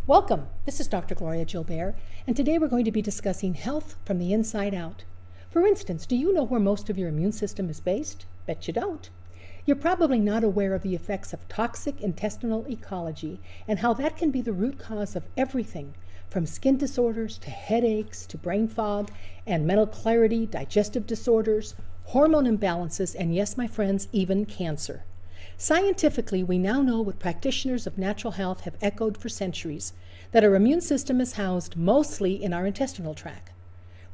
Welcome, this is Dr. Gloria Gilbere, and today we're going to be discussing health from the inside out. For instance, do you know where most of your immune system is based? Bet you don't. You're probably not aware of the effects of toxic intestinal ecology and how that can be the root cause of everything, from skin disorders to headaches to brain fog and mental clarity, digestive disorders, hormone imbalances, and yes, my friends, even cancer. Scientifically, we now know what practitioners of natural health have echoed for centuries, that our immune system is housed mostly in our intestinal tract.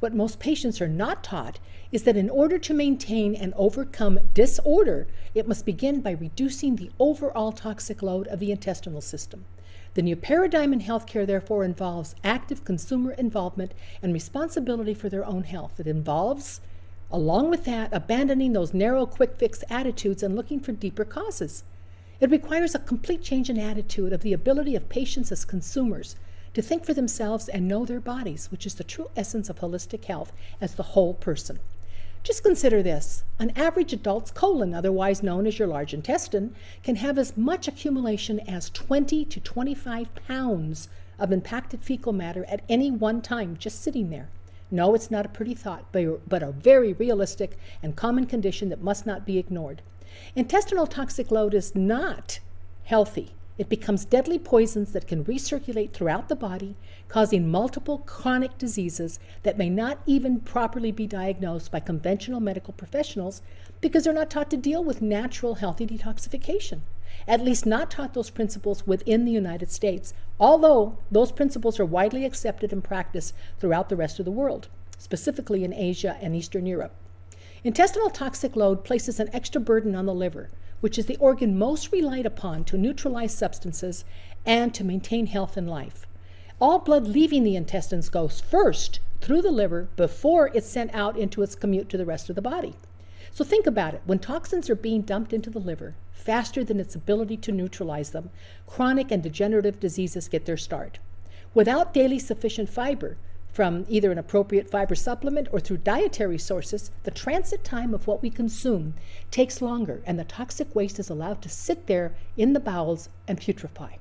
What most patients are not taught is that in order to maintain and overcome disorder, it must begin by reducing the overall toxic load of the intestinal system. The new paradigm in healthcare, therefore, involves active consumer involvement and responsibility for their own health. It involves, along with that, abandoning those narrow, quick-fix attitudes and looking for deeper causes. It requires a complete change in attitude of the ability of patients as consumers to think for themselves and know their bodies, which is the true essence of holistic health as the whole person. Just consider this. An average adult's colon, otherwise known as your large intestine, can have as much accumulation as 20 to 25 pounds of impacted fecal matter at any one time, just sitting there. No, it's not a pretty thought, but a very realistic and common condition that must not be ignored. Intestinal toxic load is not healthy. It becomes deadly poisons that can recirculate throughout the body, causing multiple chronic diseases that may not even properly be diagnosed by conventional medical professionals because they're not taught to deal with natural, healthy detoxification. At least not taught those principles within the United States, although those principles are widely accepted and practiced throughout the rest of the world, specifically in Asia and Eastern Europe. Intestinal toxic load places an extra burden on the liver, which is the organ most relied upon to neutralize substances and to maintain health in life. All blood leaving the intestines goes first through the liver before it's sent out into its commute to the rest of the body. So think about it. When toxins are being dumped into the liver faster than its ability to neutralize them, chronic and degenerative diseases get their start. Without daily sufficient fiber, from either an appropriate fiber supplement or through dietary sources, the transit time of what we consume takes longer and the toxic waste is allowed to sit there in the bowels and putrefy.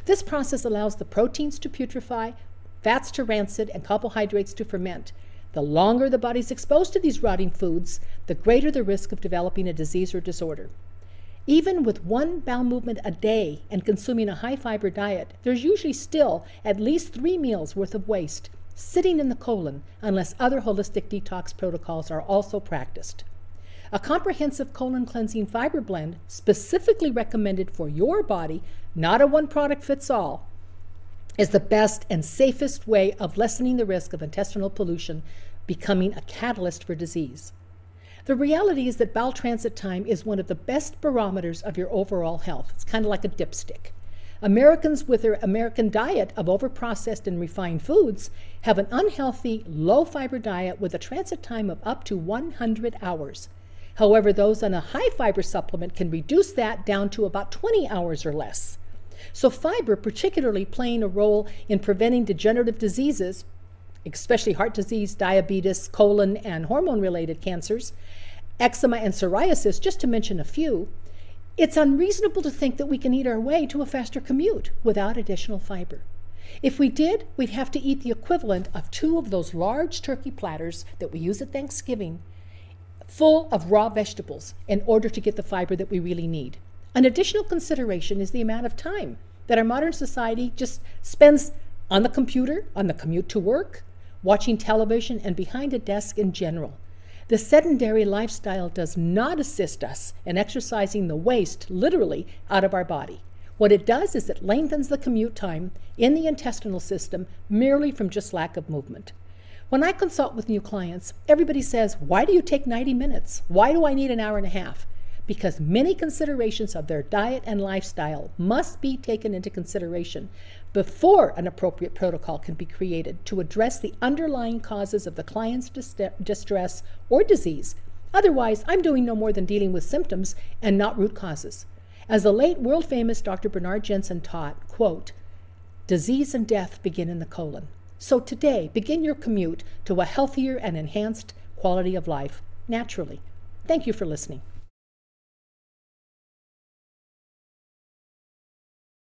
This process allows the proteins to putrefy, fats to rancid, and carbohydrates to ferment. The longer the body's exposed to these rotting foods, the greater the risk of developing a disease or disorder. Even with one bowel movement a day and consuming a high-fiber diet, there's usually still at least 3 meals worth of waste sitting in the colon unless other holistic detox protocols are also practiced. A comprehensive colon cleansing fiber blend specifically recommended for your body, not a one-product-fits-all, is the best and safest way of lessening the risk of intestinal pollution becoming a catalyst for disease. The reality is that bowel transit time is one of the best barometers of your overall health. It's kind of like a dipstick. Americans with their American diet of overprocessed and refined foods have an unhealthy, low-fiber diet with a transit time of up to 100 hours. However, those on a high-fiber supplement can reduce that down to about 20 hours or less. So fiber, particularly playing a role in preventing degenerative diseases, especially heart disease, diabetes, colon, and hormone-related cancers, eczema and psoriasis, just to mention a few, it's unreasonable to think that we can eat our way to a faster commute without additional fiber. If we did, we'd have to eat the equivalent of 2 of those large turkey platters that we use at Thanksgiving, full of raw vegetables, in order to get the fiber that we really need. An additional consideration is the amount of time that our modern society just spends on the computer, on the commute to work, watching television, and behind a desk in general. The sedentary lifestyle does not assist us in exercising the waste, literally, out of our body. What it does is it lengthens the commute time in the intestinal system merely from just lack of movement. When I consult with new clients, everybody says, "Why do you take 90 minutes? Why do I need an hour and a half?" Because many considerations of their diet and lifestyle must be taken into consideration before an appropriate protocol can be created to address the underlying causes of the client's distress or disease. Otherwise, I'm doing no more than dealing with symptoms and not root causes. As the late world-famous Dr. Bernard Jensen taught, quote, "Disease and death begin in the colon." So today, begin your commute to a healthier and enhanced quality of life naturally. Thank you for listening.